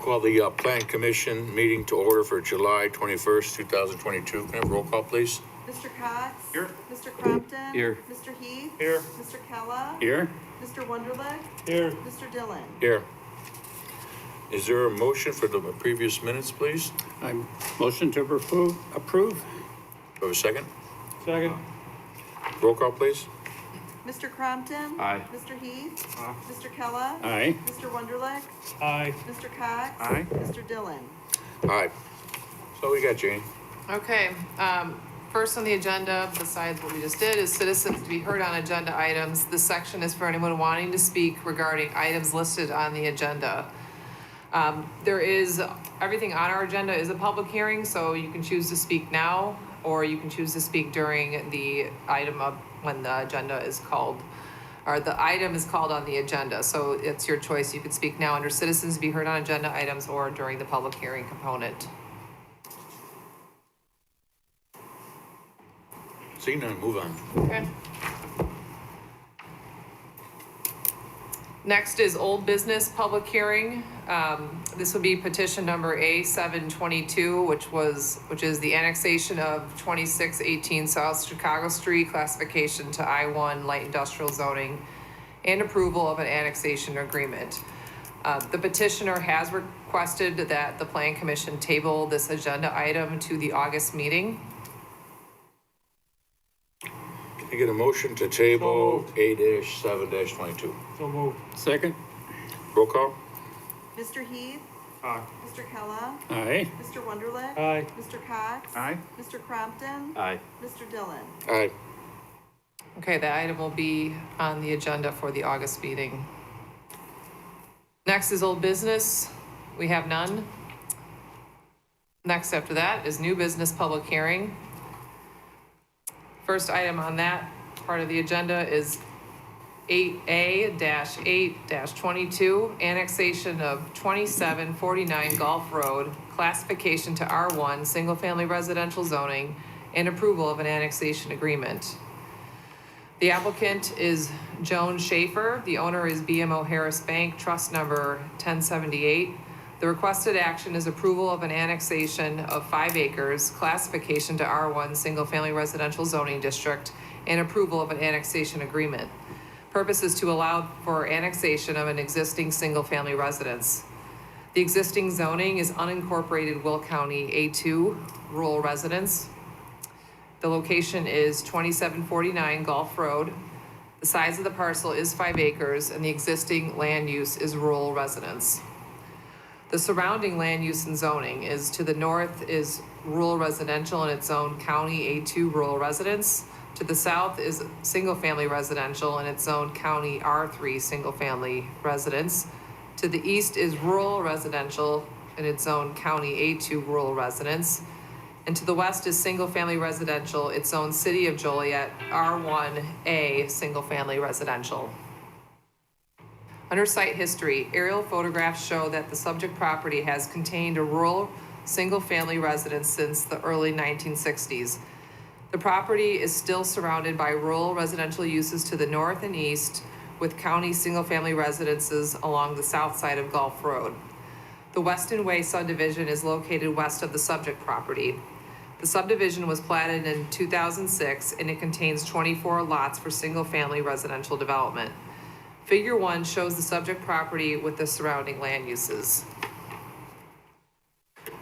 call the Plan Commission meeting to order for July 21st, 2022. Can I have a roll call, please? Mr. Cox? Here. Mr. Crompton? Here. Mr. Heath? Here. Mr. Kella? Here. Mr. Wunderlich? Here. Mr. Dillon? Here. Is there a motion for the previous minutes, please? I motion to approve. Do I have a second? Second. Roll call, please. Mr. Crompton? Aye. Mr. Heath? Aye. Mr. Kella? Aye. Mr. Wunderlich? Aye. Mr. Cox? Aye. Mr. Dillon? Aye. So we got Jane. Okay, first on the agenda, besides what we just did, is citizens to be heard on agenda items. This section is for anyone wanting to speak regarding items listed on the agenda. Everything on our agenda is a public hearing, so you can choose to speak now, or you can choose to speak during the item of when the agenda is called, or the item is called on the agenda. So it's your choice. You can speak now under citizens to be heard on agenda items or during the public hearing component. Seeing none, move on. Okay. Next is old business public hearing. This would be petition number A722, which is the annexation of 2618 South Chicago Street, classification to I-1 light industrial zoning, and approval of an annexation agreement. The petitioner has requested that the Plan Commission table this agenda item to the August meeting. Can I get a motion to table A-7-22? So moved. Second. Roll call? Mr. Heath? Aye. Mr. Kella? Aye. Mr. Wunderlich? Aye. Mr. Cox? Aye. Mr. Crompton? Aye. Mr. Dillon? Aye. Okay, the item will be on the agenda for the August meeting. Next is old business. We have none. Next after that is new business public hearing. First item on that part of the agenda is 8A-8-22, annexation of 2749 Gulf Road, classification to R1, single-family residential zoning, and approval of an annexation agreement. The applicant is Joan Schaefer. The owner is BMO Harris Bank, trust number 1078. The requested action is approval of an annexation of 5 acres, classification to R1, single-family residential zoning district, and approval of an annexation agreement. Purpose is to allow for annexation of an existing single-family residence. The existing zoning is unincorporated Will County A2 rural residence. The location is 2749 Gulf Road. The size of the parcel is 5 acres, and the existing land use is rural residence. The surrounding land use and zoning is to the north is rural residential in its own county A2 rural residence. To the south is single-family residential in its own county R3 single-family residence. To the east is rural residential in its own county A2 rural residence. And to the west is single-family residential, its own city of Joliet R1A single-family residential. Under site history, aerial photographs show that the subject property has contained a rural single-family residence since the early 1960s. The property is still surrounded by rural residential uses to the north and east, with county single-family residences along the south side of Gulf Road. The Weston Way subdivision is located west of the subject property. The subdivision was platted in 2006, and it contains 24 lots for single-family residential development. Figure 1 shows the subject property with the surrounding land uses.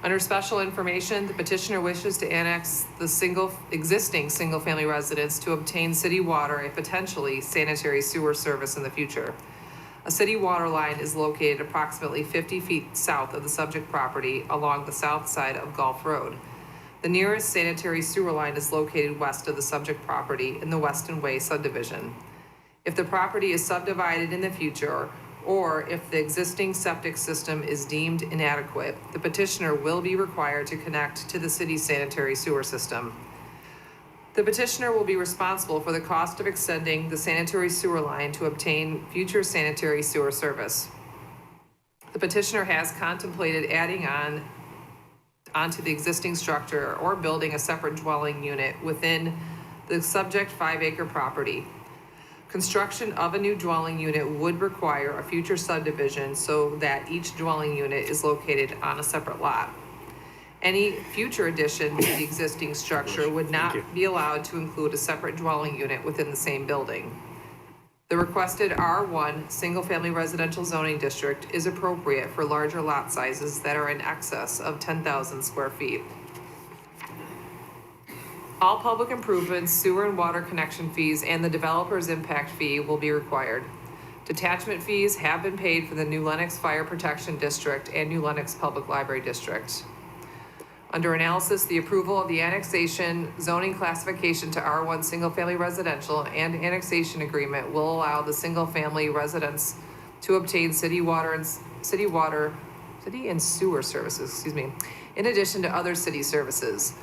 Under special information, the petitioner wishes to annex the existing single-family residence to obtain city water and potentially sanitary sewer service in the future. A city water line is located approximately 50 feet south of the subject property along the south side of Gulf Road. The nearest sanitary sewer line is located west of the subject property in the Weston Way subdivision. If the property is subdivided in the future, or if the existing septic system is deemed inadequate, the petitioner will be required to connect to the city's sanitary sewer system. The petitioner will be responsible for the cost of extending the sanitary sewer line to obtain future sanitary sewer service. The petitioner has contemplated adding onto the existing structure or building a separate dwelling unit within the subject 5-acre property. Construction of a new dwelling unit would require a future subdivision so that each dwelling unit is located on a separate lot. Any future addition to the existing structure would not be allowed to include a separate dwelling unit within the same building. The requested R1 single-family residential zoning district is appropriate for larger lot sizes that are in excess of 10,000 square feet. All public improvements, sewer and water connection fees, and the developer's impact fee will be required. Detachment fees have been paid for the New Lenox Fire Protection District and New Lenox Public Library District. Under analysis, the approval of the annexation zoning classification to R1 single-family residential and annexation agreement will allow the single-family residents to obtain city and sewer services, in addition to other city services.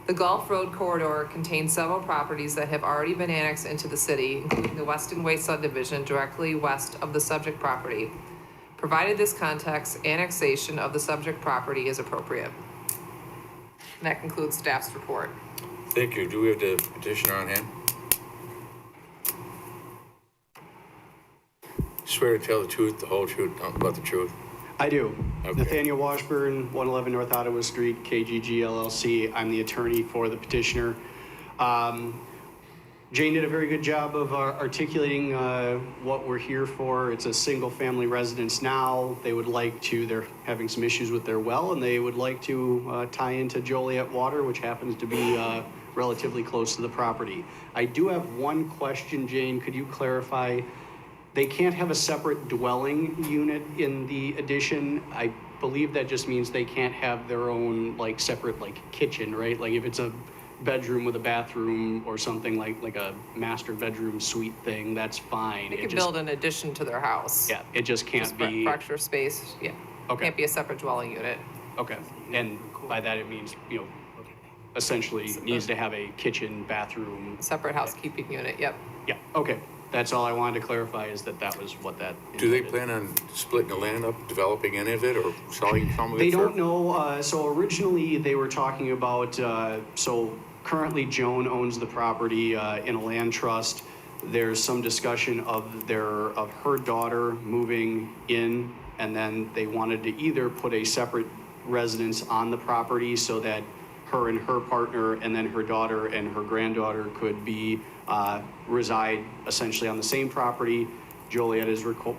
The Gulf Road corridor contains several properties that have already been annexed into the city, including the Weston Way subdivision directly west of the subject property. Provided this context, annexation of the subject property is appropriate. And that concludes staff's report. Thank you. Do we have the petitioner on hand? Swear to tell the truth, the whole truth, nothing but the truth. I do. Okay. Nathaniel Washburn, 111 North Ottawa Street, KGG LLC. I'm the attorney for the petitioner. Jane did a very good job of articulating what we're here for. It's a single-family residence now. They would like to, they're having some issues with their well, and they would like to tie into Joliet water, which happens to be relatively close to the property. I do have one question, Jane. Could you clarify? They can't have a separate dwelling unit in the addition. I believe that just means they can't have their own separate kitchen, right? Like if it's a bedroom with a bathroom or something like a master bedroom suite thing, that's fine. They could build an addition to their house. Yeah, it just can't Just be. fracture space, yeah. Okay. Can't be a separate dwelling unit. Okay, and by that it means, essentially needs to have a kitchen, bathroom. Separate housekeeping unit, yep. Yeah, okay. That's all I wanted to clarify, is that was what that Do they intended. plan on splitting the land up, developing any of it, or selling some of it? They for- don't know. So originally they were talking about, so currently Joan owns the property in a land trust. There's some discussion of her daughter moving in, and then they wanted to either put a separate residence on the property so that her and her partner and then her daughter and her granddaughter could reside essentially on the same property. Joliet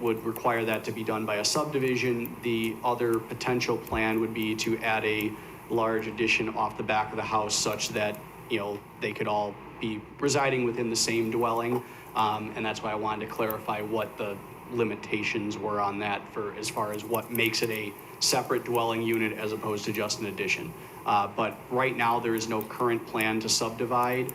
would require that to be done by a subdivision. The other potential plan would be to add a large addition off the back of the house such that, they could all be residing within the same dwelling. And that's why I wanted to clarify what the limitations were on that as far as what makes it a separate dwelling unit as opposed to just an addition. But right now there is no current plan to subdivide.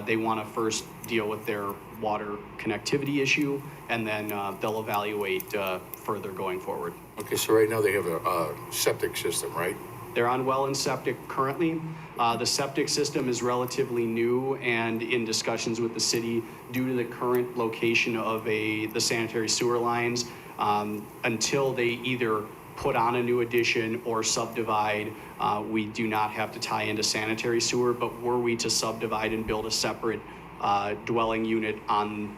They want to first deal with their water connectivity issue, and then they'll evaluate further going forward. Okay, so right now they have a septic system, right? They're on well and septic currently. The septic system is relatively new and in discussions with the city due to the current location of the sanitary sewer lines. Until they either put on a new addition or subdivide, we do not have to tie into sanitary sewer, but were we to subdivide and build a separate dwelling unit on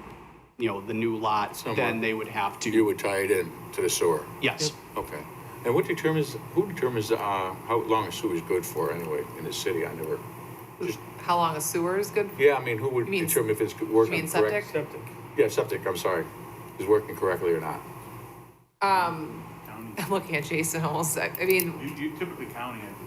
the new lot, Somewhere. then they would have to. You would tie it in to the sewer? Yes. Okay. And who determines how long a sewer is good for anyway in the city? I never, How long a sewer is good? yeah, I mean, who would You mean- determine if it's You working mean correct? septic? Yeah, septic, I'm sorry, is working correctly or not? I'm looking at Jason almost, I mean, You typically county, I believe.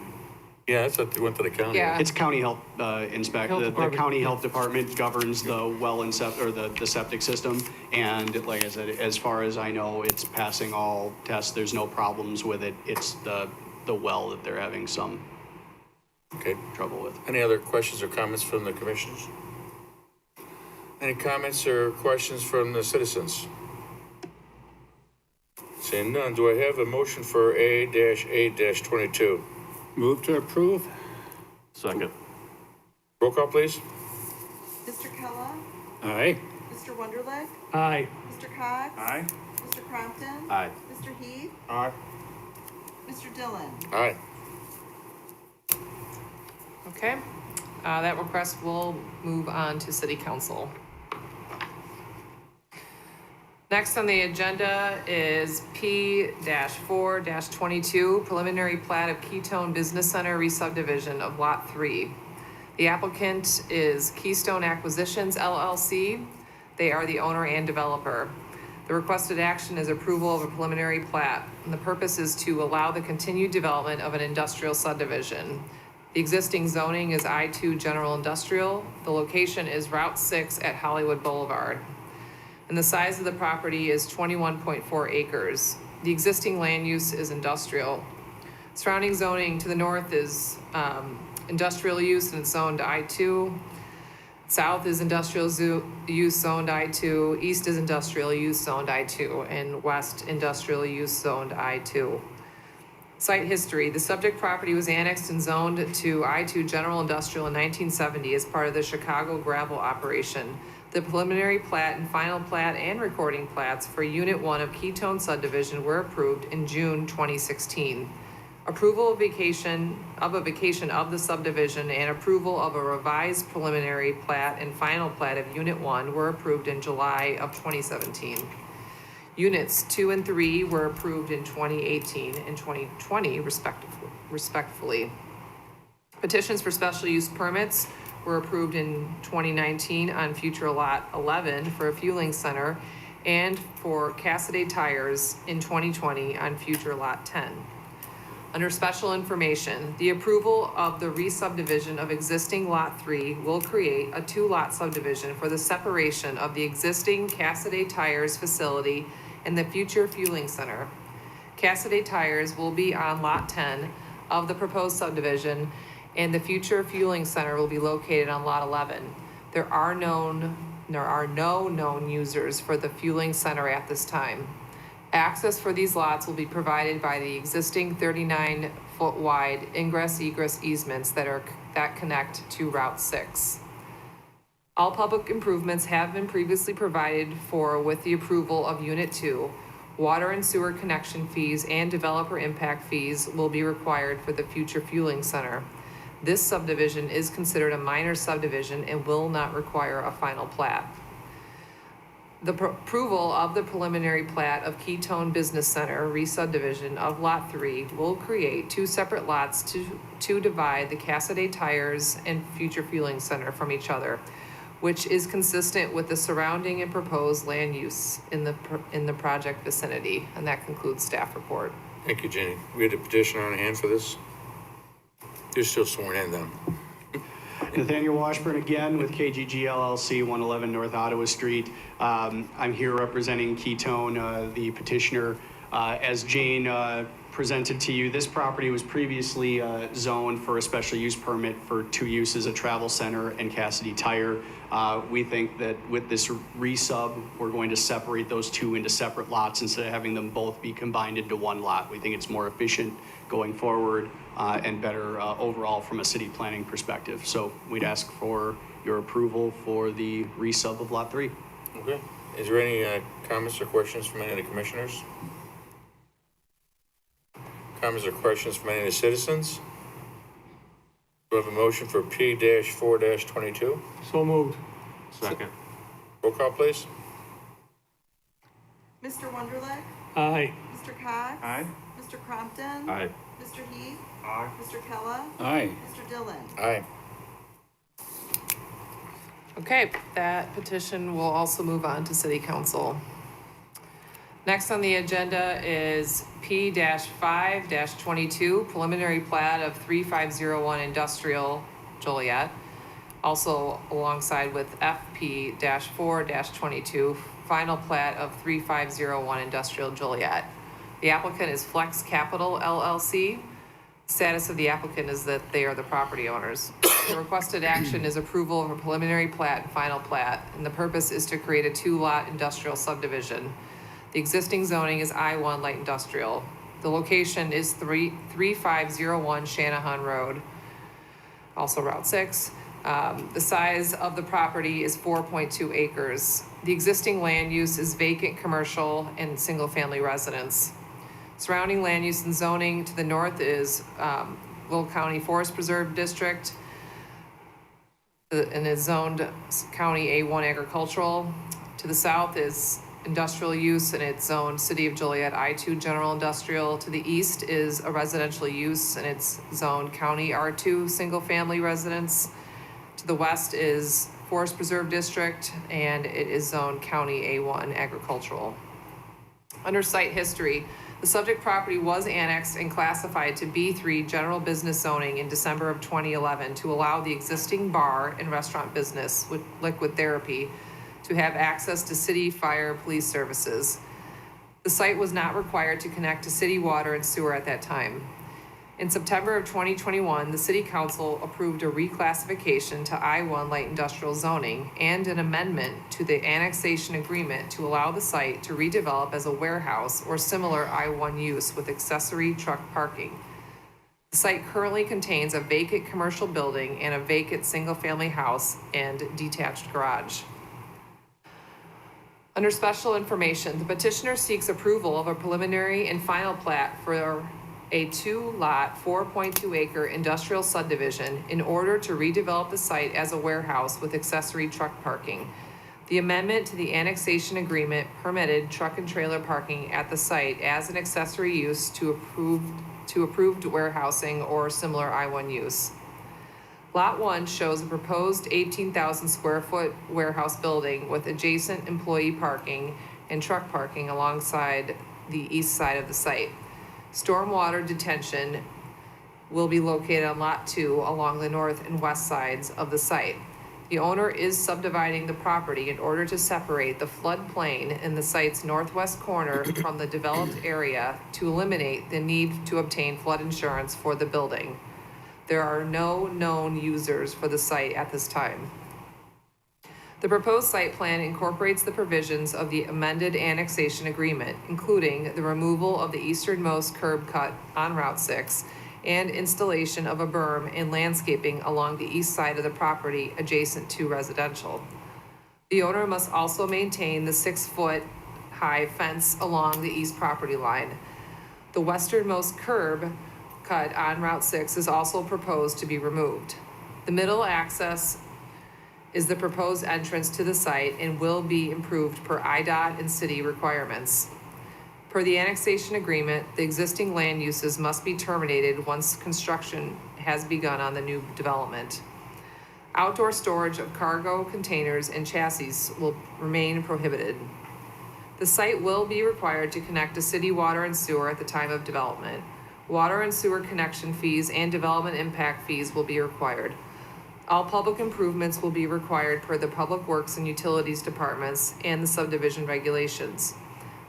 Yeah, that's what they went to the county. Yeah. It's county health inspector. Health The department. county health department governs the well and the septic system. And like I said, as far as I know, it's passing all tests. There's no problems with it. It's the well that they're having some Okay. trouble with. Any other questions or comments from the commissioners? Any comments or questions from the citizens? Seeing none, do I have a motion for A-8-22? Move to approve? Second. Roll call, please. Mr. Kella? Aye. Mr. Wonderlich? Aye. Mr. Cox? Aye. Mr. Crompton? Aye. Mr. Heath? Aye. Mr. Dillon? Aye. okay. That request will move on to city council. Next on the agenda is P-4-22, preliminary plat of Keystone Business Center re-subdivision of Lot 3. The applicant is Keystone Acquisitions LLC. They are the owner and developer. The requested action is approval of a preliminary plat, and the purpose is to allow the continued development of an industrial subdivision. The existing zoning is I-2 General Industrial. The location is Route 6 at Hollywood Boulevard. And the size of the property is 21.4 acres. The existing land use is industrial. Surrounding zoning to the north is industrial use and it's zoned I-2. South is industrial use zoned I-2. East is industrial use zoned I-2. And west industrial use zoned I-2. Site history. The subject property was annexed and zoned to I-2 General Industrial in 1970 as part of the Chicago gravel operation. The preliminary plat and final plat and recording plats for Unit 1 of Keystone Subdivision were approved in June 2016. Approval of a vacation of the subdivision and approval of a revised preliminary plat and final plat of Unit 1 were approved in July of 2017. Units 2 and 3 were approved in 2018 and 2020 respectively. Petitions for special use permits were approved in 2019 on future lot 11 for a fueling center and for Cassaday Tires in 2020 on future lot 10. Under special information, the approval of the re-subdivision of existing lot 3 will create a 2-lot subdivision for the separation of the existing Cassaday Tires facility and the future fueling center. Cassaday Tires will be on lot 10 of the proposed subdivision, and the future fueling center will be located on lot 11. There are no known users for the fueling center at this time. Access for these lots will be provided by the existing 39-foot wide ingress-egress easements that connect to Route 6. All public improvements have been previously provided for with the approval of Unit 2. Water and sewer connection fees and developer impact fees will be required for the future fueling center. This subdivision is considered a minor subdivision and will not require a final plat. The approval of the preliminary plat of Keystone Business Center re-subdivision of Lot 3 will create 2 separate lots to divide the Cassaday Tires and future fueling center from each other, which is consistent with the surrounding and proposed land use in the project vicinity. And that concludes staff report. Thank you, Jenny. We had a petitioner on hand for this. You're still sworn in, then. Nathaniel Washburn again with KGG LLC, 111 North Ottawa Street. I'm here representing Keystone, the petitioner. As Jane presented to you, this property was previously zoned for a special use permit for 2 uses, a travel center and Cassaday Tire. We think that with this resub, we're going to separate those 2 into separate lots instead of having them both be combined into 1 lot. We think it's more efficient going forward and better overall from a city planning perspective. So we'd ask for your approval for the resub of Lot 3. Okay. Is there any comments or questions from any of the commissioners? Comments or questions from any of the citizens? Do we have a motion for P-4-22? So moved. Second. Roll call, please. Mr. Wonderlich? Aye. Mr. Cox? Aye. Mr. Crompton? Aye. Mr. Heath? Aye. Mr. Kella? Aye. Mr. Dillon? Aye. Okay, that petition will also move on to city council. Next on the agenda is P-5-22, preliminary plat of 3501 Industrial Joliet. Also alongside with FP-4-22, final plat of 3501 Industrial Joliet. The applicant is Flex Capital LLC. Status of the applicant is that they are the property owners. The requested action is approval of a preliminary plat and final plat, and the purpose is to create a 2-lot industrial subdivision. The existing zoning is I-1 light industrial. The location is 3501 Shanahan Road, also Route 6. The size of the property is 4.2 acres. The existing land use is vacant commercial and single-family residence. Surrounding land use and zoning to the north is Will County Forest Preserve District and is zoned County A1 agricultural. To the south is industrial use and it's zoned City of Joliet I2 General Industrial. To the east is a residential use and it's zoned County R2 Single Family Residence. To the west is Forest Preserve District and it is zoned County A1 Agricultural. Under site history, the subject property was annexed and classified to B3 General Business Zoning in December of 2011 to allow the existing bar and restaurant business with Liquid Therapy to have access to city fire police services. The site was not required to connect to city water and sewer at that time. In September of 2021, the City Council approved a reclassification to I1 Light Industrial Zoning and an amendment to the annexation agreement to allow the site to redevelop as a warehouse or similar I1 use with accessory truck parking. The site currently contains a vacant commercial building and a vacant single-family house and detached garage. Under special information, the petitioner seeks approval of a preliminary and final plat for a 2-lot, 4.2-acre industrial subdivision in order to redevelop the site as a warehouse with accessory truck parking. The amendment to the annexation agreement permitted truck and trailer parking at the site as an accessory use to approved warehousing or similar I1 use. Lot 1 shows a proposed 18,000 square foot warehouse building with adjacent employee parking and truck parking alongside the east side of the site. Stormwater detention will be located on Lot 2 along the north and west sides of the site. The owner is subdividing the property in order to separate the floodplain in the site's northwest corner from the developed area to eliminate the need to obtain flood insurance for the building. There are no known users for the site at this time. The proposed site plan incorporates the provisions of the amended annexation agreement, including the removal of the easternmost curb cut on Route 6 and installation of a berm and landscaping along the east side of the property adjacent to residential. The owner must also maintain the 6-foot-high fence along the east property line. The westernmost curb cut on Route 6 is also proposed to be removed. The middle access is the proposed entrance to the site and will be improved per IDOT and city requirements. Per the annexation agreement, the existing land uses must be terminated once construction has begun on the new development. Outdoor storage of cargo, containers, and chassis will remain prohibited. The site will be required to connect to city water and sewer at the time of development. Water and sewer connection fees and development impact fees will be required. All public improvements will be required per the Public Works and Utilities Departments and the subdivision regulations.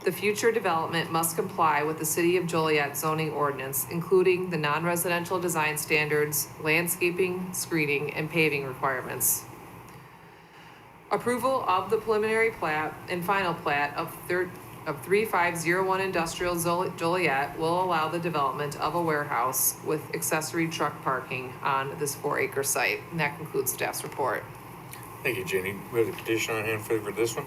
The future development must comply with the City of Joliet zoning ordinance, including the non-residential design standards, landscaping, screening, and paving requirements. Approval of the preliminary plat and final plat of 3501 Industrial Joliet will allow the development of a warehouse with accessory truck parking on this 4-acre site. And that concludes staff's report. Thank you, Jenny. We have the petition on hand for this one.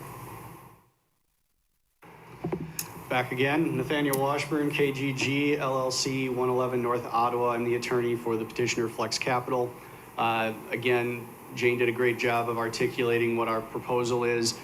Back again, Nathaniel Washburn, KGG, LLC, 111 North Ottawa. I'm the attorney for the petitioner Flex Capital. Again, Jane did a great job of articulating what our proposal is.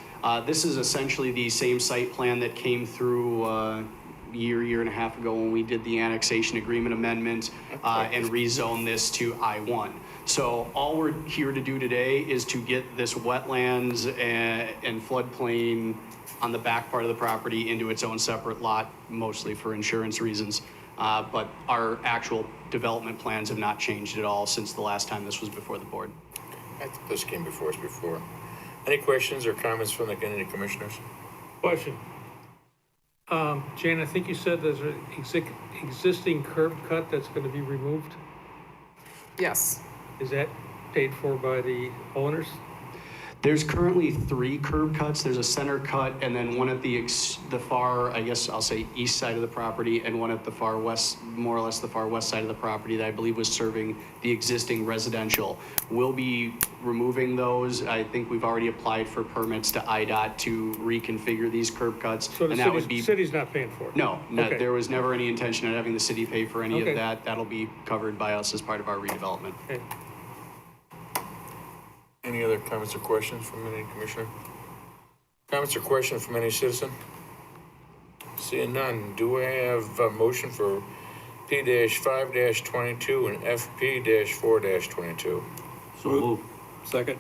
This is essentially the same site plan that came through a year and a half ago when we did the annexation agreement amendment and rezoned this to I1. So all we're here to do today is to get this wetlands and floodplain on the back part of the property into its own separate lot, mostly for insurance reasons. But our actual development plans have not changed at all since the last time this was before the board. I think this came before us before. Any questions or comments from the commissioners? Question. Jane, I think you said there's an existing curb cut that's going to be removed. Yes. Is that paid for by the owners? There's currently 3 curb cuts. There's a center cut and then one at the far, I guess I'll say east side of the property, and one at the far west, more or less the far west side of the property that I believe was serving the existing residential. We'll be removing those. I think we've already applied for permits to IDOT to reconfigure these curb cuts. So the and that would be, city's not paying for it? No, Okay. there was never any intention of having the city pay for any Okay. of that. That'll be covered by us as part of our redevelopment. Okay. Any other comments or questions from any commissioner? Comments or questions from any citizen? Seeing none, do I have a motion for P-5-22 and FP-4-22? So moved. Second.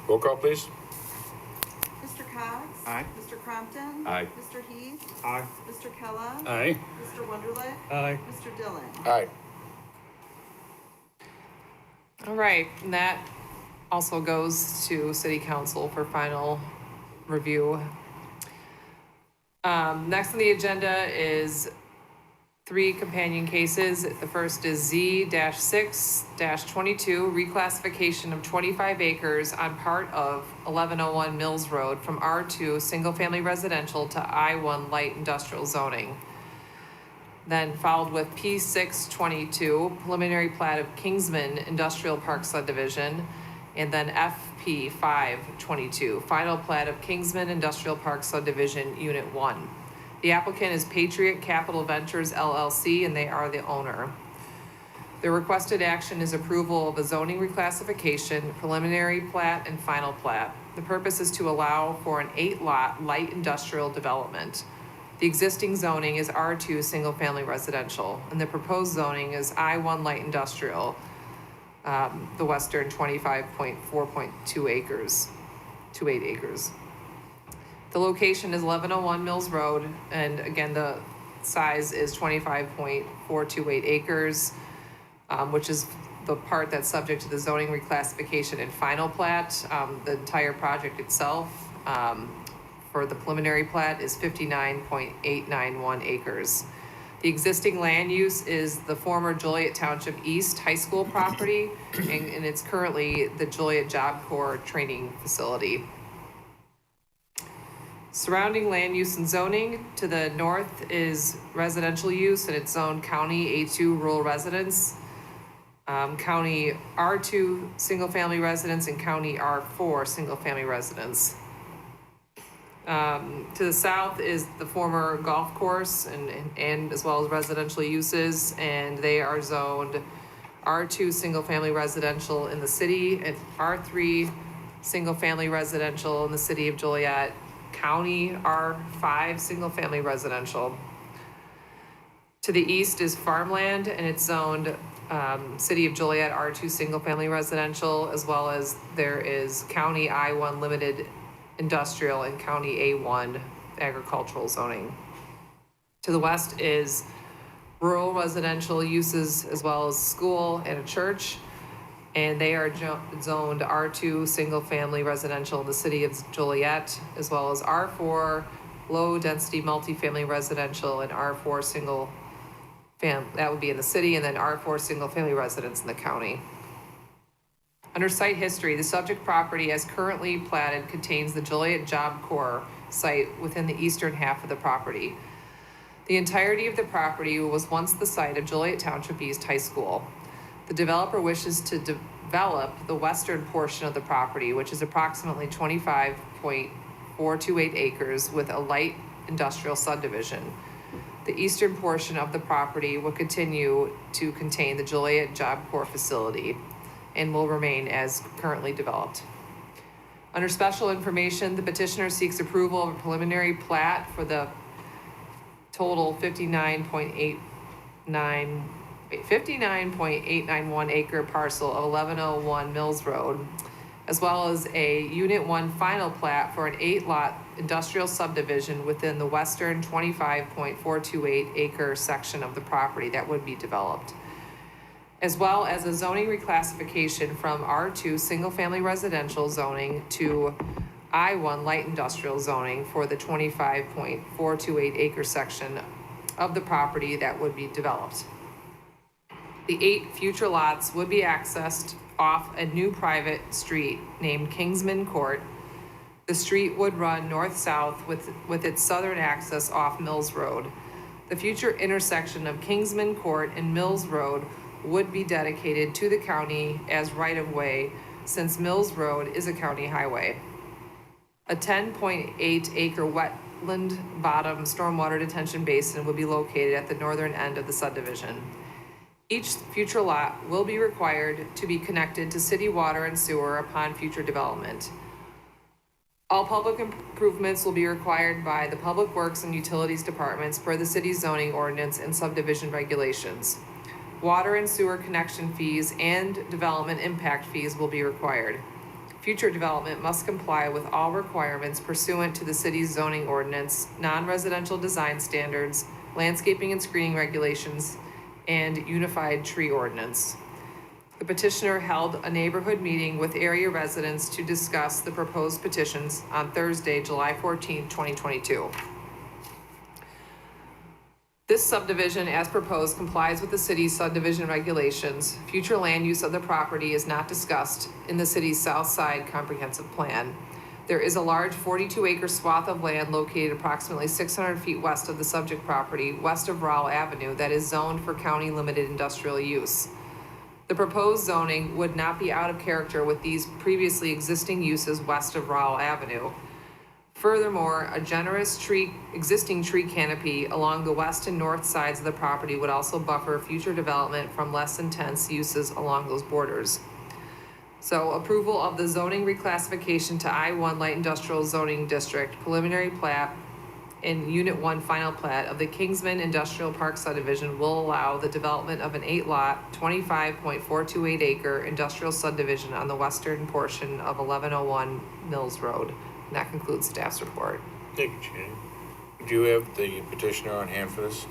Roll call, please. Mr. Cox? Aye. Mr. Crompton? Aye. Mr. Heath? Aye. Mr. Kella? Aye. Mr. Wonderlich? Aye. Mr. Dillon? Aye. All right, and that also goes to city council for final review. Next on the agenda is 3 companion cases. The first is Z-6-22, reclassification of 25 acres on part of 1101 Mills Road from R2 Single Family Residential to I1 Light Industrial Zoning. Then followed with P-6-22, preliminary plat of Kingsman Industrial Park subdivision, and then FP-5-22, final plat of Kingsman Industrial Park subdivision, Unit 1. The applicant is Patriot Capital Ventures LLC, and they are the owner. The requested action is approval of a zoning reclassification, preliminary plat, and final plat. The purpose is to allow for an 8-lot light industrial development. The existing zoning is R2 Single Family Residential, and the proposed zoning is I1 Light Industrial, the western 25.4.2 acres, 28 acres. The location is 1101 Mills Road, and again, the size is 25.428 acres, which is the part that's subject to the zoning reclassification and final plat. The entire project itself, for the preliminary plat, is 59.891 acres. The existing land use is the former Joliet Township East High School property, and it's currently the Joliet Job Corps training facility. Surrounding land use and zoning, to the north is residential use, and it's zoned County A2 Rural Residence, County R2 Single Family Residence, and County R4 Single Family Residence. To the south is the former golf course and as well as residential uses, and they are zoned R2 Single Family Residential in the city and R3 Single Family Residential in the city of Joliet, County R5 Single Family Residential. To the east is farmland, and it's zoned City of Joliet R2 Single Family Residential, as well as there is County I1 Limited Industrial and County A1 Agricultural zoning. To the west is rural residential uses, as well as school and a church, and they are zoned R2 Single Family Residential in the City of Joliet, as well as R4 Low Density Multifamily Residential and R4 Single Family, that would be in the city, and then R4 Single Family Residence in the county. Under site history, the subject property as currently platted contains the Joliet Job Corps site within the eastern half of the property. The entirety of the property was once the site of Joliet Township East High School. The developer wishes to develop the western portion of the property, which is approximately 25.428 acres with a light industrial subdivision. The eastern portion of the property will continue to contain the Joliet Job Corps facility and will remain as currently developed. Under special information, the petitioner seeks approval of a preliminary plat for the total 59.891 acre parcel of 1101 Mills Road, as well as a Unit 1 final plat for an 8-lot industrial subdivision within the western 25.428 acre section of the property that would be developed, as well as a zoning reclassification from R2 Single Family Residential zoning to I1 Light Industrial zoning for the 25.428 acre section of the property that would be developed. The 8 future lots would be accessed off a new private street named Kingsman Court. The street would run north-south with its southern access off Mills Road. The future intersection of Kingsman Court and Mills Road would be dedicated to the county as right-of-way, since Mills Road is a county highway. A 10.8 acre wetland bottom stormwater detention basin would be located at the northern end of the subdivision. Each future lot will be required to be connected to city water and sewer upon future development. All public improvements will be required by the Public Works and Utilities Departments per the city's zoning ordinance and subdivision regulations. Water and sewer connection fees and development impact fees will be required. Future development must comply with all requirements pursuant to the city's zoning ordinance, non-residential design standards, landscaping and screening regulations, and unified tree ordinance. The petitioner held a neighborhood meeting with area residents to discuss the proposed petitions on Thursday, July 14, 2022. This subdivision, as proposed, complies with the city's subdivision regulations. Future land use of the property is not discussed in the city's South Side Comprehensive Plan. There is a large 42-acre swath of land located approximately 600 feet west of the subject property, west of Rowell Avenue, that is zoned for county limited industrial use. The proposed zoning would not be out of character with these previously existing uses west of Rowell Avenue. Furthermore, a generous existing tree canopy along the west and north sides of the property would also buffer future development from less intense uses along those borders. So approval of the zoning reclassification to I-1 Light Industrial Zoning District, preliminary plat, and Unit 1 final plat of the Kingsman Industrial Park subdivision will allow the development of an 8-lot, 25.428 acre industrial subdivision on the western portion of 1101 Mills Road. And that concludes staff's report. Thank you, Jane. Do you have the petitioner on hand for this?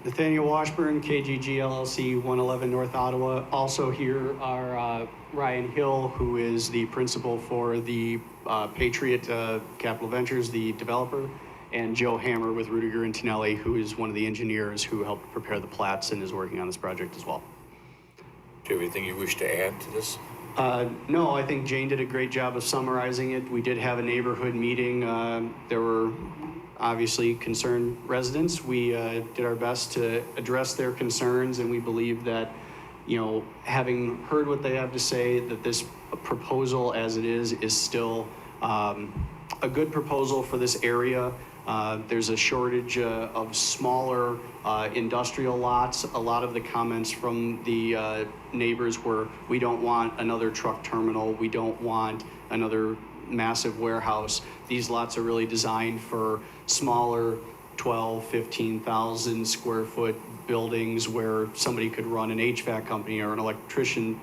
Nathaniel Washburn, KGG LLC, 111 North Ottawa. Also here are Ryan Hill, who is the principal for the Patriot Capital Ventures, the developer, and Joe Hammer with Rudiger and Tonelli, who is one of the engineers who helped prepare the plats and is working on this project as well. Do you have anything you wish to add to this? No, I think Jane did a great job of summarizing it. We did have a neighborhood meeting. There were obviously concerned residents. We did our best to address their concerns, and we believe that, you know, having heard what they have to say, that this proposal as it is still a good proposal for this area. There's a shortage of smaller industrial lots. A lot of the comments from the neighbors were, we don't want another truck terminal. We don't want another massive warehouse. These lots are really designed for smaller 12, 15,000 square foot buildings where somebody could run an HVAC company or an electrician,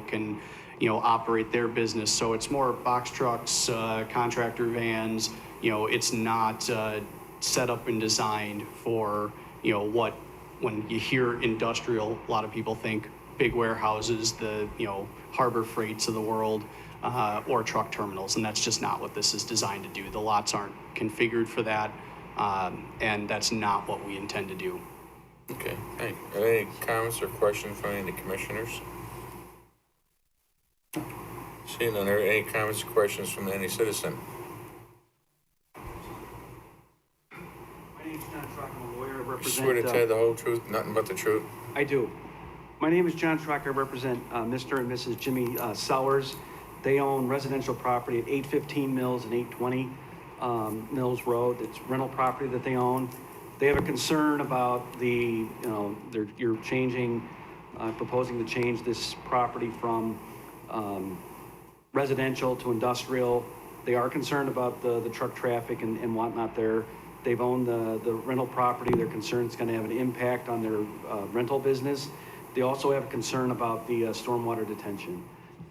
can, operate their business. So it's more box trucks, contractor vans. It's not set up and designed for, when you hear industrial, a lot of people think big warehouses, the, Harbor Freights of the world, or truck terminals, and that's just not what this is designed to do. The lots aren't configured for that, and that's not what we intend to do. Okay, thank you. Are there any comments or questions from any of the commissioners? Seeing none, are there any comments or questions from any citizen? My name's John Schrock, I'm a lawyer, I You swear to represent... tell the whole truth, nothing but the truth? I do. My name is John Schrock, I represent Mr. and Mrs. Jimmy Sowers. They own residential property at 815 Mills and 820 Mills Road. It's rental property that they own. They have a concern about you're changing, proposing to change this property from residential to industrial. They are concerned about the truck traffic and whatnot there. They've owned the rental property. They're concerned it's going to have an impact on their rental business. They also have a concern about the stormwater detention.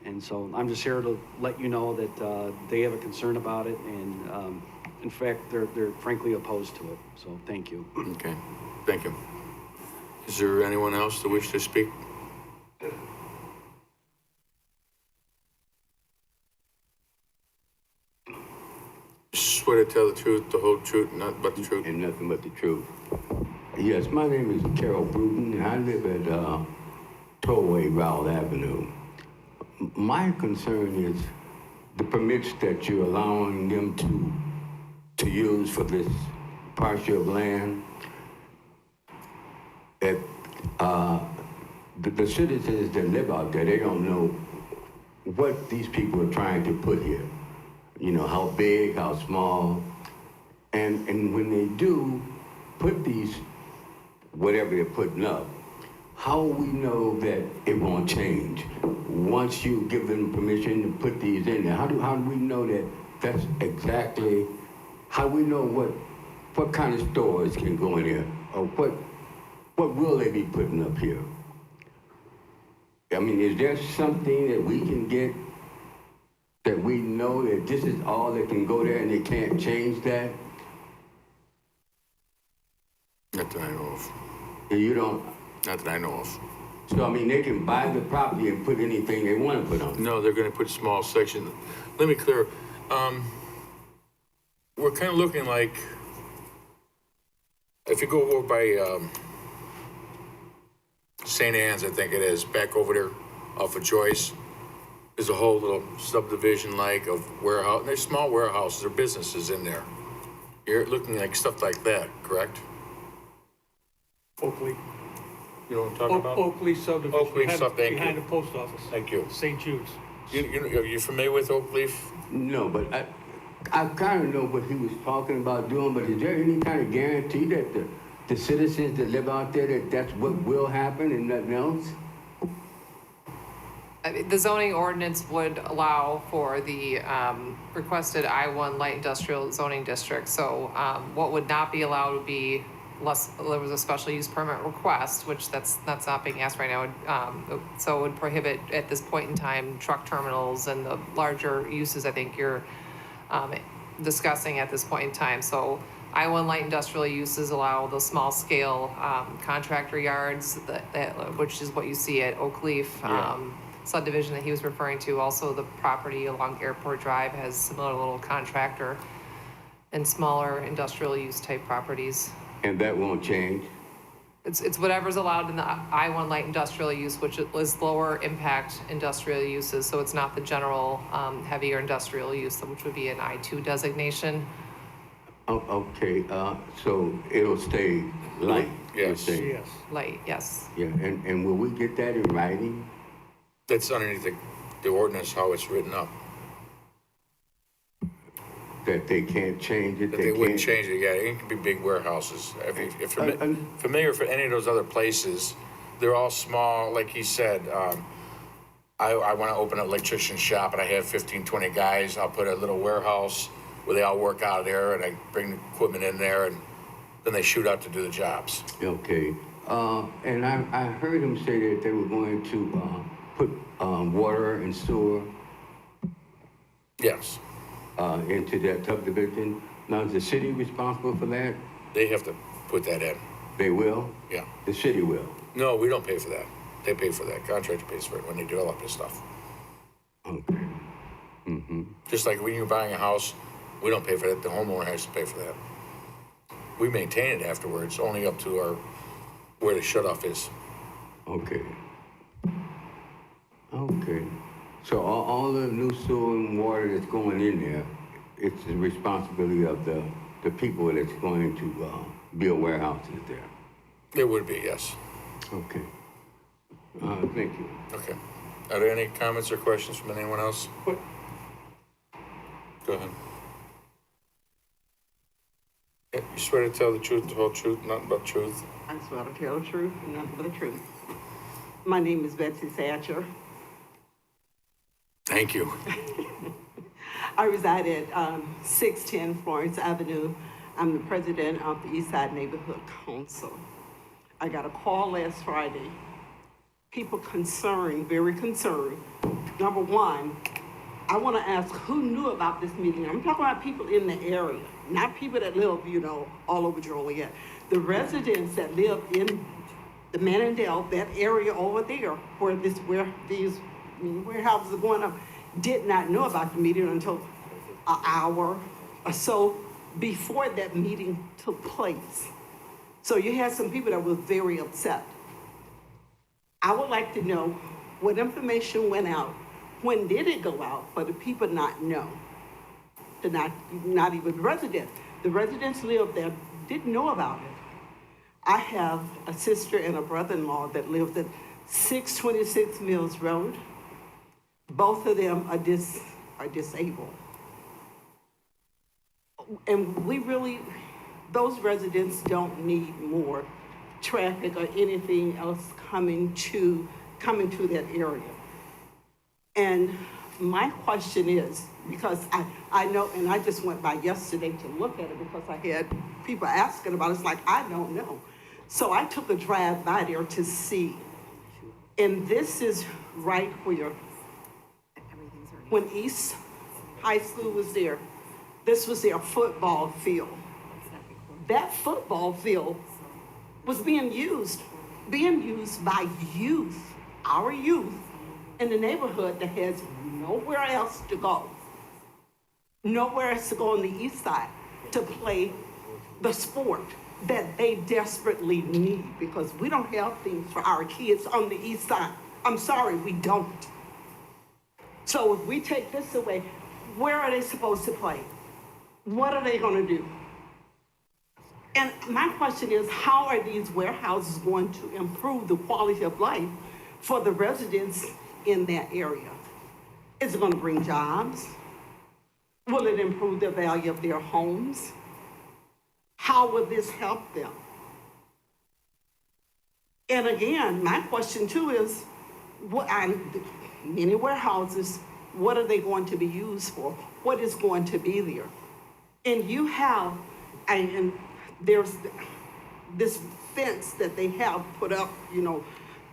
And so I'm just here to let you know that they have a concern about it, and in fact, they're frankly opposed to it. So thank you. Okay, thank you. Is there anyone else that wish to speak? Swear to tell the truth, the whole truth, nothing but the truth? And nothing but the truth. Yes, my name is Carol Bruton, and I live at 1208 Rowell Avenue. My concern is the permits that you're allowing them to use for this parcel of land. If the citizens that live out there, they don't know what these people are trying to put here. How big, how small. And when they do put these, whatever they're putting up, how we know that it won't change? Once you give them permission to put these in there, how do we know that that's exactly, how we know what kind of stores can go in there? Or what will they be putting up here? I mean, is there something that we can get that we know that this is all that can go there and they can't change that? Not that I know of. You don't, Not that I know of. so I mean, they can buy the property and put anything they want to put on it. No, they're gonna put small section. Let me clear, we're kind of looking like, if you go over by, St. Anne's, I think it is, back over there off of Joyce, there's a whole little subdivision like of warehouse, there's small warehouses or businesses in there. You're looking like stuff like that, correct? Oakley, You know what I'm talking about? Oakley subdivision. Oakley sub- thank you. Behind the post office. Thank you. St. Jude's. Are you familiar with Oak Leaf? No, but I kind of know what he was talking about doing, but is there any kind of guarantee that the citizens that live out there, that that's what will happen and nothing else? The zoning ordinance would allow for the requested I-1 light industrial zoning district. So what would not be allowed would be unless there was a special use permit request, which that's not being asked right now. So it would prohibit at this point in time truck terminals and the larger uses I think you're discussing at this point in time. So I-1 light industrial uses allow the small scale contractor yards, which is what you see at Oak Leaf. Subdivision that he was referring to. Also, the property along Airport Drive has similar little contractor and smaller industrial use type properties. And that won't change? It's whatever's allowed in the I-1 light industrial use, which is lower impact industrial uses. So it's not the general heavier industrial use, which would be an I-2 designation. Oh, okay, so it'll stay light? you're Yes. saying? Yes. Light, yes. Yeah, and will we get that in writing? That's underneath the ordinance, how it's written up. That they can't change it? That they wouldn't can't- change it, yeah, it can be big warehouses. If you're And- familiar for any of those other places, they're all small, like he said, I want to open an electrician shop and I have 15, 20 guys, I'll put a little warehouse where they all work out of there and I bring the equipment in there and then they shoot out to do the jobs. Okay, and I heard him say that they were going to put water and sewer Yes, into that subdivision. Now, is the city responsible for that? they have to put that in, They will? yeah. The city will? No, we don't pay for that. They pay for that. Contractor pays for it when they develop this stuff. Okay. Mm-hmm. Just like when you're buying a house, we don't pay for that. The homeowner has to pay for that. We maintain it afterwards, only up to where the shut off is. Okay. Okay. So all the new sewer and water that's going in there, it's the responsibility of the people that's going to build warehouses there. It would be, yes. Okay. Thank you. Okay. Are there any comments or questions from anyone else? What- Go ahead. Yeah, you swear to tell the truth, the whole truth, nothing but truth? I swear to tell the truth and nothing but the truth. My name is Betsy Thatcher. Thank you. I reside at 610 Florence Avenue. I'm the president of the Eastside Neighborhood Council. I got a call last Friday. People concerned, very concerned. Number one, I want to ask who knew about this meeting. I'm talking about people in the area, not people that live, all over Joliet. The residents that live in the Manindale, that area over there, where these warehouses are going up, did not know about the meeting until an hour or so before that meeting took place. So you had some people that were very upset. I would like to know what information went out. When did it go out for the people not know? Not even residents. The residents live there, didn't know about it. I have a sister and a brother-in-law that lives at 626 Mills Road. Both of them are disabled. And those residents don't need more traffic or anything else coming to that area. And my question is, because I know, and I just went by yesterday to look at it because I had people asking about it, it's like, I don't know. So I took a drive by there to see. And this is right where, when East High School was there, this was their football field. That football field was being used by youth, our youth, in the neighborhood that has nowhere else to go. Nowhere else to go on the east side to play the sport that they desperately need, because we don't have things for our kids on the east side. I'm sorry, we don't. So if we take this away, where are they supposed to play? What are they gonna do? And my question is, how are these warehouses going to improve the quality of life for the residents in that area? Is it gonna bring jobs? Will it improve the value of their homes? How will this help them? And again, my question too is, many warehouses, what are they going to be used for? What is going to be there? And you have, and there's this fence that they have put up,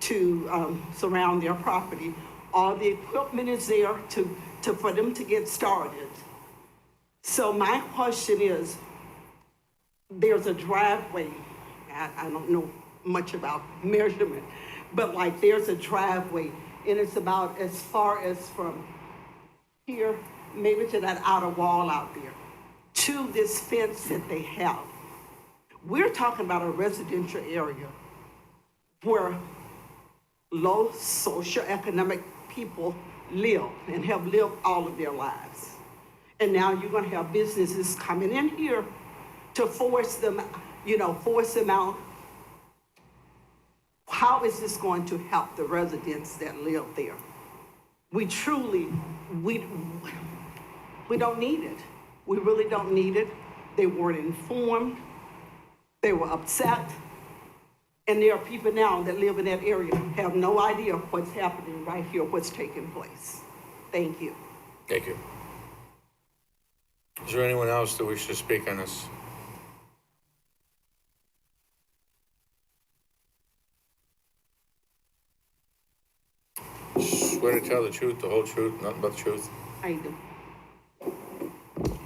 to surround their property. All the equipment is there for them to get started. So my question is, there's a driveway. I don't know much about measurement, but like there's a driveway, and it's about as far as from here, maybe to that outer wall out there, to this fence that they have. We're talking about a residential area where low socioeconomic people live and have lived all of their lives. And now you're gonna have businesses coming in here to force them out. How is this going to help the residents that live there? We don't need it. We really don't need it. They weren't informed. They were upset. And there are people now that live in that area have no idea what's happening right here, what's taking place. Thank you. Thank you. Is there anyone else that wishes to speak on this? Swear to tell the truth, the whole truth, nothing but the truth. I do.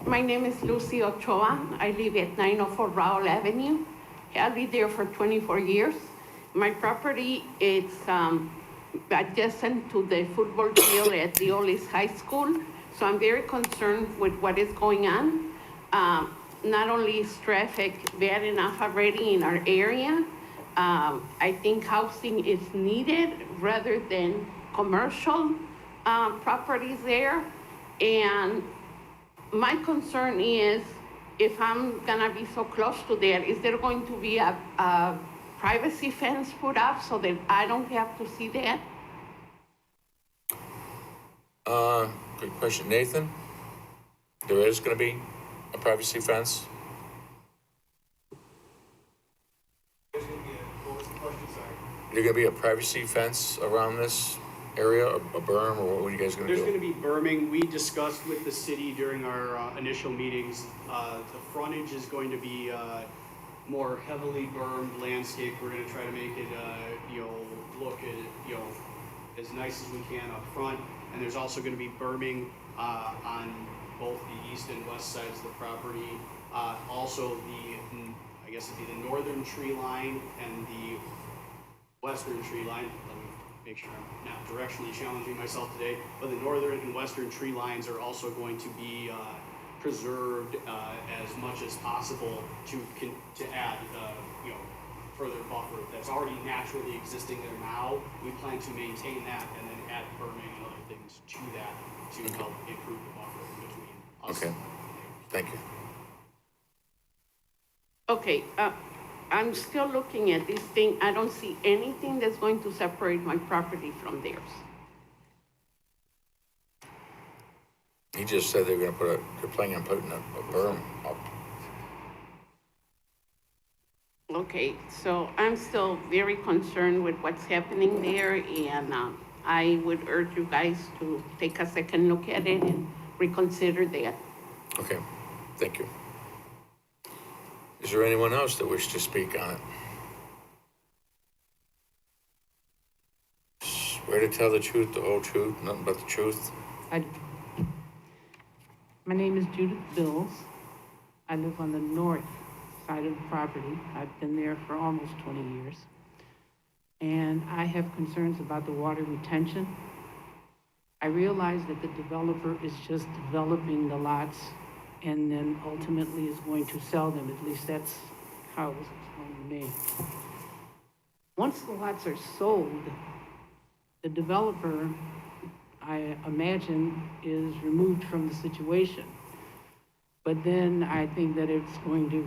My name is Lucy Ochoa. I live at 904 Raul Avenue. I lived there for 24 years. My property is adjacent to the football field at the Old East High School. So I'm very concerned with what is going on. Not only is traffic bad enough already in our area, I think housing is needed rather than commercial properties there. And my concern is, if I'm gonna be so close to there, is there going to be a privacy fence put up so that I don't have to see that? Good question. Nathan? There is gonna be a privacy fence? There's gonna be a privacy fence around this area, a berm, or what are you guys gonna do? There's gonna be berming. We discussed with the city during our initial meetings, the frontage is going to be more heavily bermed landscape. We're gonna try to make it, look as nice as we can up front. And there's also gonna be berming on both the east and west sides of the property. Also I guess it'd be the northern tree line and the western tree line. Let me make sure I'm not directionally challenging myself today, but the northern and western tree lines are also going to be preserved as much as possible to add further buffer that's already naturally existing there now. We plan to maintain that and then add berming and other things to that to help improve the buffer between us. Okay, thank you. Okay, I'm still looking at this thing. I don't see anything that's going to separate my property from theirs. He just said they're planning on putting a berm up. Okay, so I'm still very concerned with what's happening there, and I would urge you guys to take a second look at it and reconsider that. Okay, thank you. Is there anyone else that wishes to speak on it? Swear to tell the truth, the whole truth, nothing but the truth? My name is Judith Bills. I live on the north side of the property. I've been there for almost 20 years. And I have concerns about the water retention. I realize that the developer is just developing the lots and then ultimately is going to sell them. At least that's how it was explained to me. Once the lots are sold, the developer, I imagine, is removed from the situation. But then I think that it's going to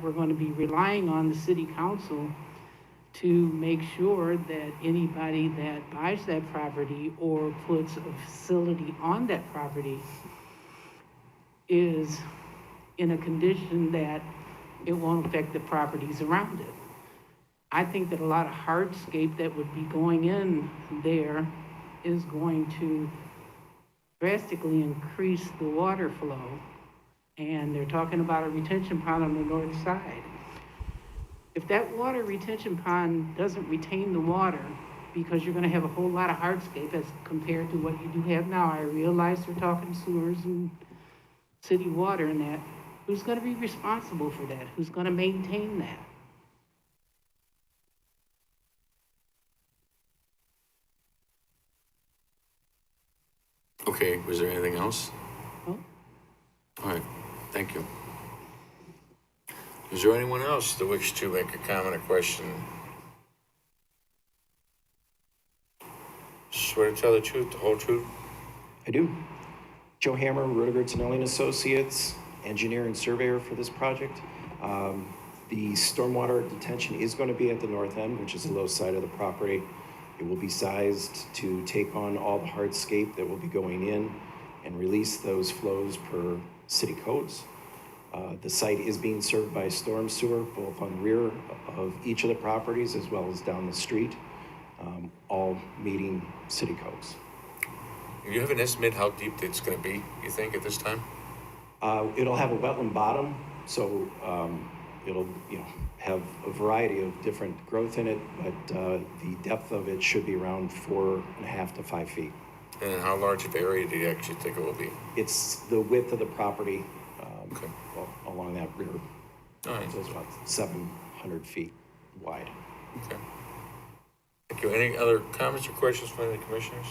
we're going to be relying on the city council to make sure that anybody that buys that property or puts a facility on that property is in a condition that it won't affect the properties around it. I think that a lot of hardscape that would be going in there is going to drastically increase the water flow. And they're talking about a retention pond on the north side. If that water retention pond doesn't retain the water, because you're gonna have a whole lot of hardscape as compared to what you do have now, I realize they're talking sewers and city water and that. Who's gonna be responsible for that? Who's gonna maintain that? Okay, was there anything else? No? All right, thank you. Is there anyone else that wishes to make a comment or question? Swear to tell the truth, the whole truth? I do. Joe Hammer, Rudiger Tonelli and Associates, engineer and surveyor for this project. The stormwater detention is going to be at the north end, which is the low side of the property. It will be sized to take on all the hardscape that will be going in and release those flows per city codes. The site is being served by storm sewer, both on the rear of each of the properties as well as down the street, all meeting city codes. Do you have an estimate how deep it's going to be, you think, at this time? It'll have a wetland bottom, so it'll have a variety of different growth in it, but the depth of it should be around 4.5 to 5 feet. And how large of area do you actually think it will be? It's the width of the property Okay. along that rear. All right. So it's about 700 feet wide. Okay. Thank you. Any other comments or questions from any of the commissioners?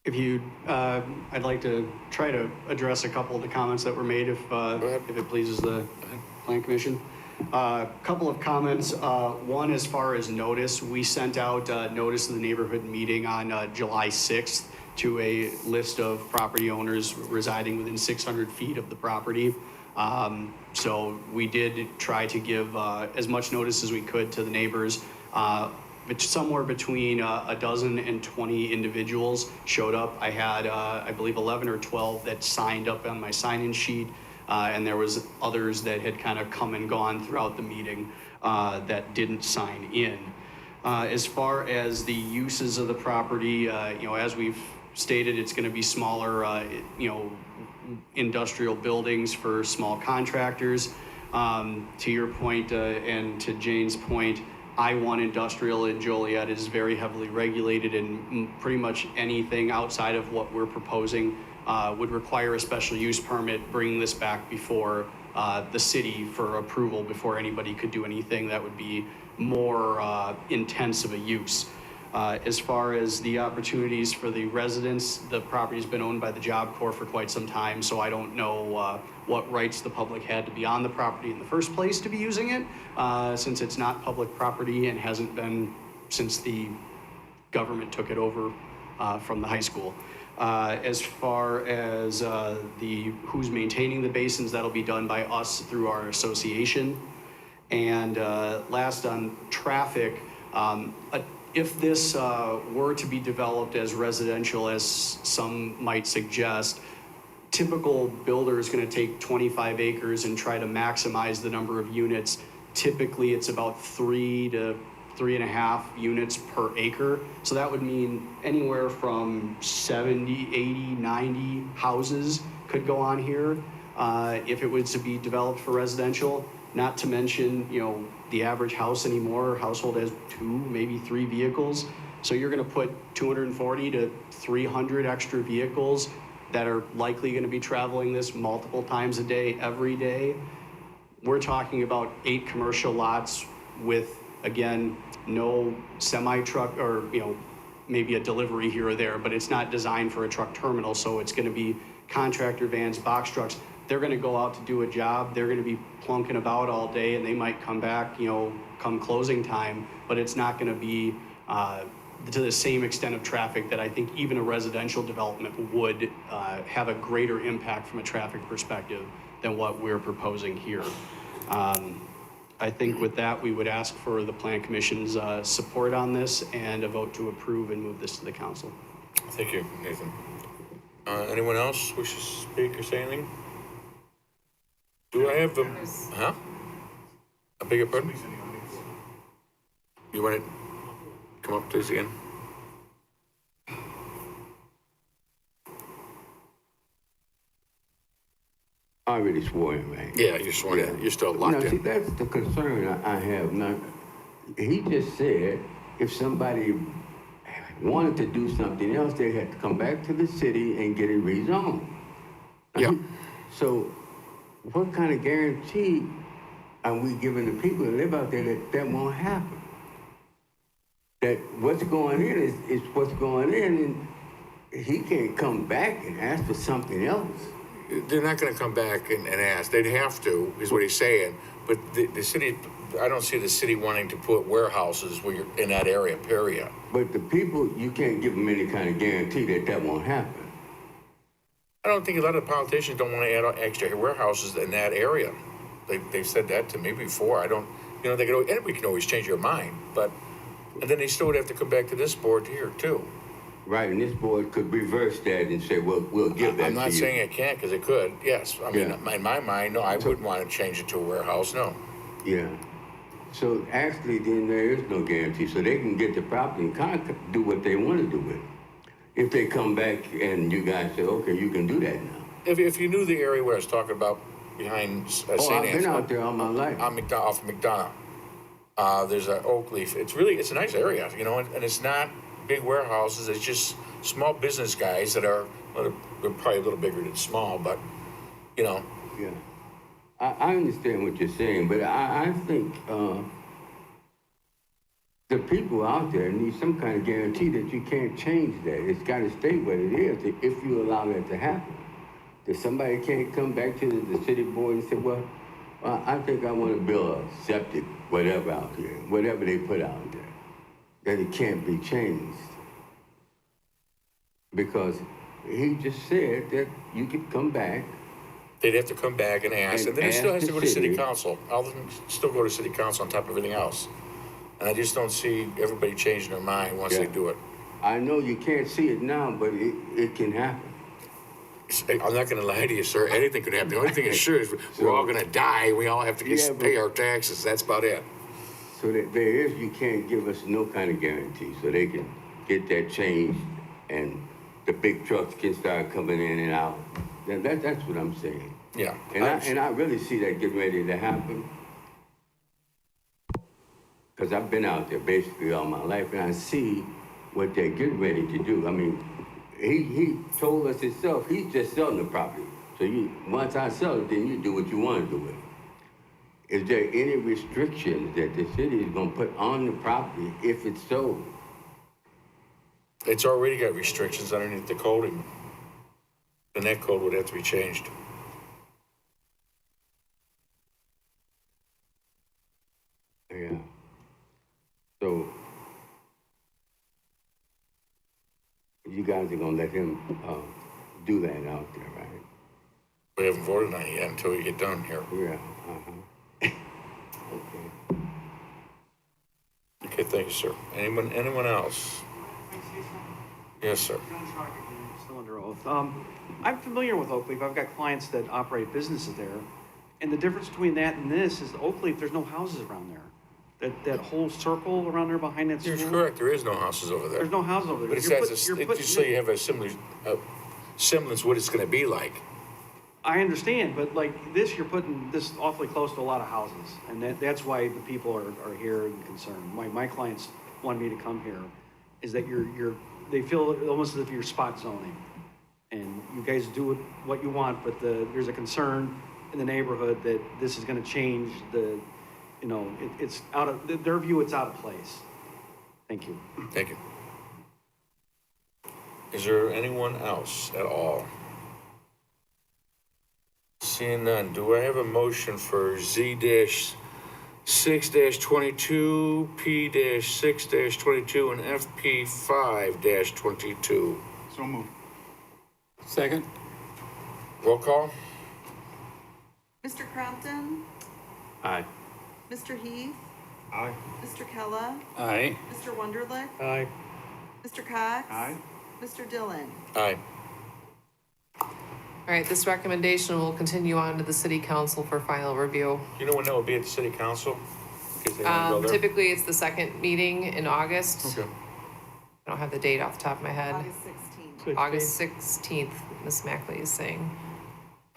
If you, I'd like to try to address a couple of the comments that were made if it pleases the Plan Commission. Couple of comments. One, as far as notice, we sent out notice of the neighborhood meeting on July 6th to a list of property owners residing within 600 feet of the property. So we did try to give as much notice as we could to the neighbors. Somewhere between a dozen and 20 individuals showed up. I had, I believe, 11 or 12 that signed up on my sign-in sheet, and there was others that had kind of come and gone throughout the meeting that didn't sign in. As far as the uses of the property, as we've stated, it's going to be smaller, industrial buildings for small contractors. To your point and to Jane's point, I-1 industrial in Joliet is very heavily regulated, and pretty much anything outside of what we're proposing would require a special use permit, bringing this back before the city for approval before anybody could do anything that would be more intense of a use. As far as the opportunities for the residents, the property's been owned by the Job Corps for quite some time, so I don't know what rights the public had to be on the property in the first place to be using it, since it's not public property and hasn't been since the government took it over from the high school. As far as who's maintaining the basins, that'll be done by us through our association. And last on traffic, if this were to be developed as residential, as some might suggest, typical builder is gonna take 25 acres and try to maximize the number of units. Typically, it's about 3 to 3.5 units per acre. So that would mean anywhere from 70, 80, 90 houses could go on here if it was to be developed for residential. Not to mention, the average house anymore, household has 2, maybe 3 vehicles. So you're gonna put 240 to 300 extra vehicles that are likely gonna be traveling this multiple times a day, every day. We're talking about 8 commercial lots with, again, no semi-truck or, maybe a delivery here or there, but it's not designed for a truck terminal, so it's gonna be contractor vans, box trucks. They're gonna go out to do a job, they're gonna be plunking about all day, and they might come back, come closing time, but it's not gonna be to the same extent of traffic that I think even a residential development would have a greater impact from a traffic perspective than what we're proposing here. I think with that, we would ask for the Plan Commission's support on this and a vote to approve and move this to the council. Thank you, Nathan. Anyone else wish to speak or say anything? Do I have them? Huh? I beg your pardon? You want to come up to this again? I already swore in, right? Yeah, you're sworn in. You're still locked Now, see, in. that's the concern I have. Now, he just said if somebody wanted to do something else, they had to come back to the city and get it rezoned. Yeah. So what kind of guarantee are we giving the people that live out there that that won't happen? That what's going in is what's going in, and he can't come back and ask for something else. They're not going to come back and ask. They'd have to, is what he's saying. But the city, I don't see the city wanting to put warehouses where you're in that area, period. But the people, you can't give them any kind of guarantee that that won't happen. I don't think a lot of politicians don't want to add extra warehouses in that area. They've said that to me before. I don't, they can, and we can always change your mind, and then they still would have to come back to this board here too. Right, and this board could reverse that and say, well, we'll give that to you. I'm not saying it can't, because it could, yes. I mean, Yeah. in my mind, no, I wouldn't want to change it to a warehouse, no. Yeah. So actually, then there is no guarantee. So they can get the property and kind of do what they want to do with it. If they come back and you guys say, okay, you can do that now. If you knew the area where I was talking about behind St. Oh, I've Anne's. been out there all my life. Off of McDonough. There's an oak leaf. It's a nice area, and it's not big warehouses. It's just small business guys that are, well, they're probably a little bigger than small, but, Yeah. I understand what you're saying, but I think the people out there need some kind of guarantee that you can't change that. It's got to stay what it is if you allow that to happen. That somebody can't come back to the city board and say, well, I think I want to build a septic, whatever out here, whatever they put out there, that it can't be changed. Because he just said that you could come back. they'd have to come back and ask, and then it still has to go to city city. council. All of them still go to city council on top of everything else. And I just don't see everybody changing their mind once they Yeah. do it. I know you can't see it now, but it can happen. I'm not gonna lie to you, sir, anything could happen. The only thing is sure is we're all gonna die, we all have to Yeah, but- pay our taxes, that's about it. So that you can't give us no kind of guarantee, so they can get that changed and the big trucks can start coming in and out. That's what I'm saying. Yeah. And I really see that getting ready to happen. Because I've been out there basically all my life and I see what they're getting ready to do. I mean, he told us himself, he's just selling the property. So once I sell it, then you do what you want to do with it. Is there any restrictions that the city is gonna put on the property if it's sold? It's already got restrictions underneath the coding. And that code would have to be changed. Yeah. So, you guys are gonna let him do that out there, right? We haven't voted on it yet until we get done here. Yeah, Okay. Okay, thank you, sir. Anyone else? Yes, sir. Still under oath. I'm familiar with Oakleaf. I've got clients that operate businesses there. And the difference between that and this is Oakleaf, there's no houses around there. That whole circle around there behind that school. You're correct, there is no houses over there. There's no houses over there. But it You're says, put- you're putting- just so you have a semblance what it's gonna be like. I understand, but like this, you're putting this awfully close to a lot of houses. And that's why the people are here and concerned. My clients want me to come here, is that they feel almost as if you're spot zoning. And you guys do what you want, but there's a concern in the neighborhood that this is gonna change it's out of, their view, it's out of place. Thank you. Thank you. Is there anyone else at all? Seeing none, do I have a motion for Z-6-22, P-6-22, and FP5-22? So moved. Second? Roll call? Mr. Crompton? Aye. Mr. Heath? Aye. Mr. Kella? Aye. Mr. Wunderlich? Aye. Mr. Cox? Aye. Mr. Dillon? Aye. All right, this recommendation will continue on to the city council for final review. You know when that will be at the city council? In case they wanna go there? Typically, it's the second meeting in August. Okay. I don't have the date off the top of my head. August 16th. August 16th, Ms. Mackley is saying.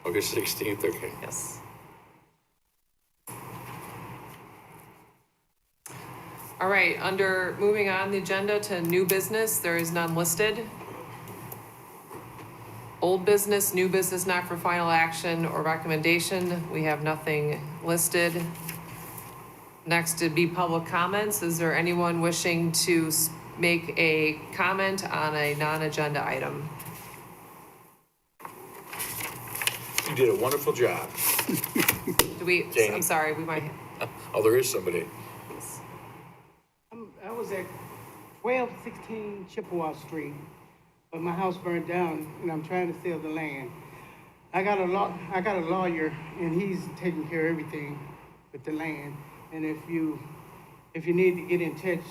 August 16th, okay. Yes. All right, moving on the agenda to new business, there is none listed. Old business, new business not for final action or recommendation, we have nothing listed. Next would be public comments. Is there anyone wishing to make a comment on a non-agenda item? You did a wonderful job. Janie. I'm sorry, we might. Oh, there is somebody. I was at 1216 Chippewa Street, but my house burned down, and I'm trying to sell the land. I got a lawyer, and he's taking care of everything with the land. And if you need to get in touch,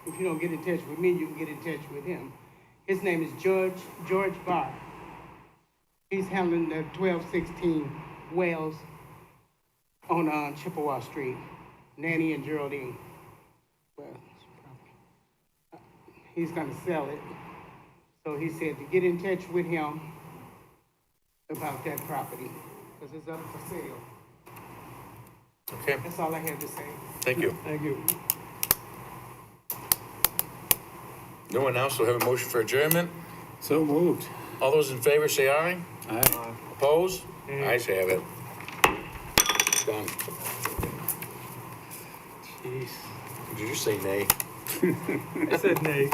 if you don't get in touch with me, you can get in touch with him. His name is George Barr. He's handling the 1216 wells on Chippewa Street, Nanny and Geraldine. Well, he's gonna sell it. So he said to get in touch with him about that property, because it's up for sale. Okay, That's all I have to say. thank you. Thank you. No one else will have a motion for adjournment? So moved. All those in favor say aye. Aye. Opposed? Ayes have it. Done. Jeez. Did you say nay? I said nay.